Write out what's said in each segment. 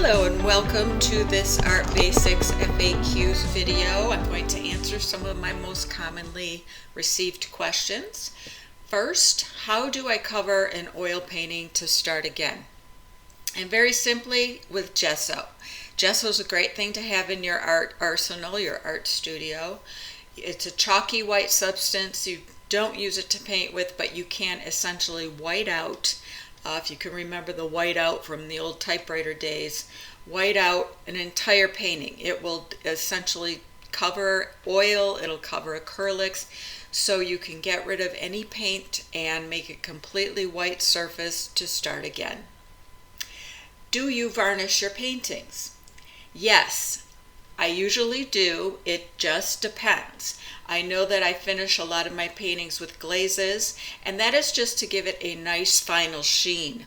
Hello and welcome to this Art Basics FAQs video. I'm going to answer some of my most commonly received questions. First, how do I cover an oil painting to start again? And very simply, with gesso. Gesso is a great thing to have in your art arsenal, your art studio. It's a chalky white substance. You don't use it to paint with, but you can essentially white out. If you can remember the white out from the old typewriter days, white out an entire painting. It will essentially cover oil, it'll cover acrylics, so you can get rid of any paint and make a completely white surface to start again. Do you varnish your paintings? Yes, I usually do. It just depends. I know that I finish a lot of my paintings with glazes, and that is just to give it a nice final sheen.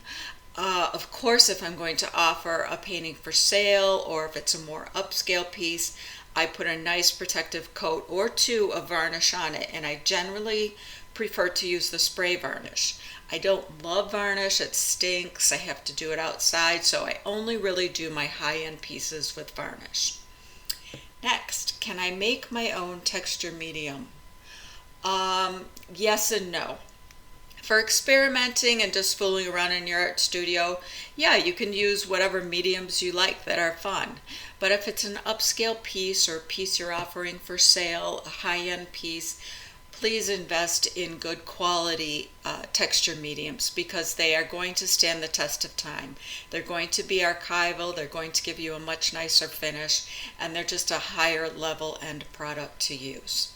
Of course, if I'm going to offer a painting for sale, or if it's a more upscale piece, I put a nice protective coat or two of varnish on it, and I generally prefer to use the spray varnish. I don't love varnish, it stinks, I have to do it outside, so I only really do my high-end pieces with varnish. Next, can I make my own texture medium? Yes and no. For experimenting and just fooling around in your art studio, yeah, you can use whatever mediums you like that are fun. But if it's an upscale piece or a piece you're offering for sale, a high-end piece, please invest in good quality texture mediums, because they are going to stand the test of time. They're going to be archival, they're going to give you a much nicer finish, and they're just a higher level end product to use.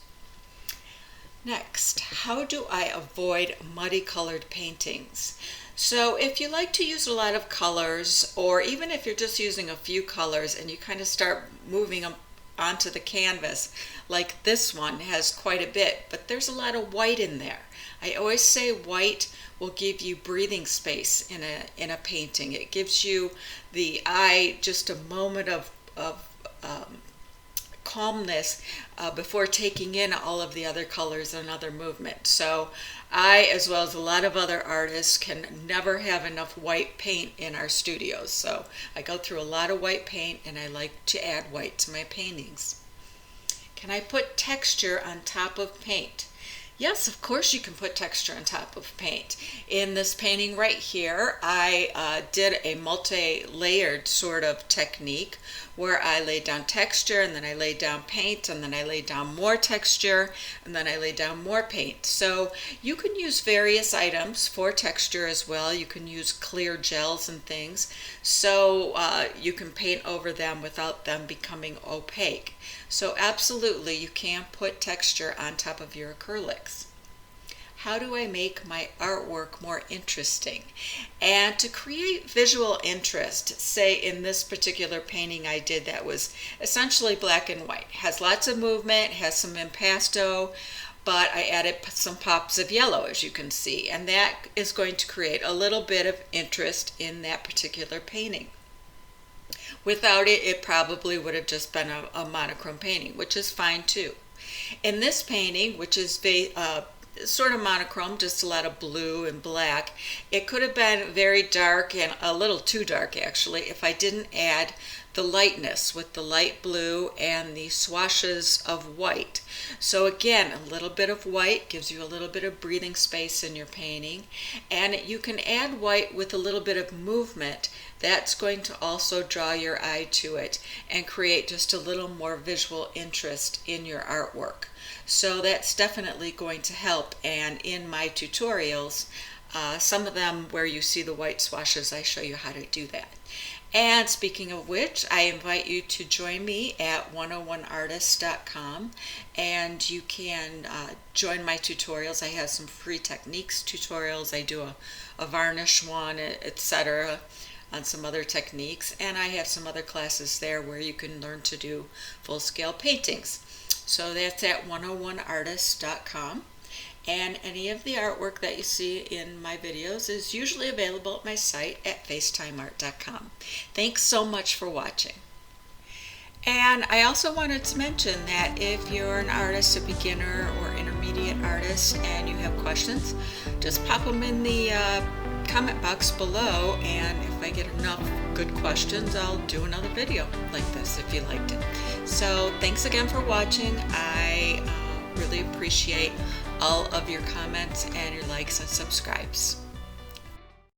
Next, how do I avoid muddy colored paintings? So if you like to use a lot of colors, or even if you're just using a few colors and you kind of start moving them onto the canvas, like this one has quite a bit, but there's a lot of white in there. I always say white will give you breathing space in a painting. It gives you the eye just a moment of calmness before taking in all of the other colors and other movement. So I, as well as a lot of other artists, can never have enough white paint in our studios. So I go through a lot of white paint, and I like to add white to my paintings. Can I put texture on top of paint? Yes, of course you can put texture on top of paint. In this painting right here, I did a multi-layered sort of technique where I laid down texture, and then I laid down paint, and then I laid down more texture, and then I laid down more paint. So you can use various items for texture as well. You can use clear gels and things, so you can paint over them without them becoming opaque. So absolutely, you can put texture on top of your acrylics. How do I make my artwork more interesting? And to create visual interest, say in this particular painting I did that was essentially black and white, has lots of movement, has some impasto, but I added some pops of yellow, as you can see, and that is going to create a little bit of interest in that particular painting. Without it, it probably would have just been a monochrome painting, which is fine too. In this painting, which is sort of monochrome, just a lot of blue and black, it could have been very dark, and a little too dark actually, if I didn't add the lightness with the light blue and the swashes of white. So again, a little bit of white gives you a little bit of breathing space in your painting, and you can add white with a little bit of movement. That's going to also draw your eye to it and create just a little more visual interest in your artwork. So that's definitely going to help, and in my tutorials, some of them where you see the white swashes, I show you how to do that. And speaking of which, I invite you to join me at 101artist.com, and you can join my tutorials. I have some free techniques tutorials. I do a varnish one, etc., on some other techniques, and I have some other classes there where you can learn to do full-scale paintings. So that's at 101artist.com. And any of the artwork that you see in my videos is usually available at my site at facetimart.com. Thanks so much for watching. And I also wanted to mention that if you're an artist, a beginner or intermediate artist, and you have questions, just pop them in the comment box below, and if I get enough good questions, I'll do another video like this if you liked it. So thanks again for watching. I really appreciate all of your comments and your likes and subscribes.